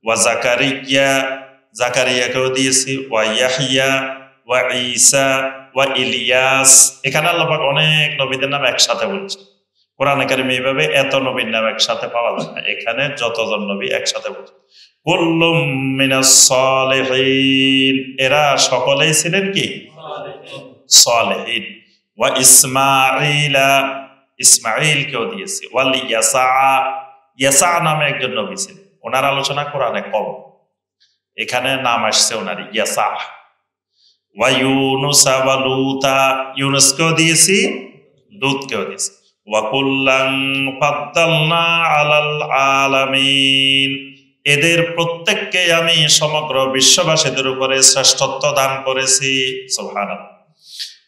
ওয়া জাকারিয়া, জাকারিয়াকেও দিয়েছি, ওয়া ইয়াহইয়া ওয়া ঈসা ওয়া ইলিয়াস। এখানে আল্লাহ পাক অনেক নবীদের নাম একসাথে বলছে। কোরআনে কারিমে এইভাবে এত নবীর নাম একসাথে পাওয়া যায় না, এখানে যতজন নবী একসাথে বলছে। কুল্লুম মিনাস সালিহিন, এরা সকলেই ছিলেন কি সালেহিন। ওয়া ইসমাঈলা, ইসমাঈলকেও দিয়েছি। ওয়াল ইয়াসা, ইয়াসা নামে একজন নবী ছিলেন, ওনার আলোচনা কোরআনে কম, এখানে নাম আসছে ওনার ইয়াসা। ওয়া ইউনুসা ওয়া লুতা, ইউনুসকেও দিয়েছি, লুতকেও দিয়েছি। ওয়া কুল্লান ফাদ্দালনা আলাল আলামিন, এদের প্রত্যেককে আমি সমগ্র বিশ্ববাসীদের উপরে শ্রেষ্ঠত্ব দান করেছি। সুবহানাল্লাহ।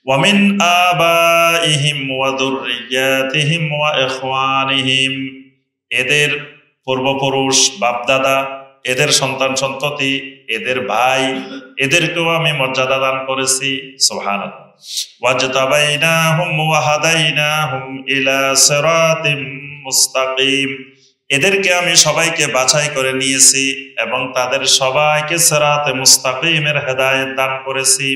ওয়া মিন আবাইহিম ওয়া যুররিয়াতিহিম ওয়া ইখওয়ানিহিম, এদের পূর্বপুরুষ বাপদাদা, এদের সন্তান সন্ততি, এদের ভাই, এদেরকেও আমি মর্যাদা দান করেছি। সুবহানাল্লাহ। ওয়াজতাবাইনাহুম ওয়া হাদাইনাহুম ইলা সিরাতিম মুস্তাকিম, এদেরকে আমি সবাইকে বাছাই করে নিয়েছি এবং তাদের সবাইকে সিরাতে মুস্তাকিমের হেদায়েত দান করেছি।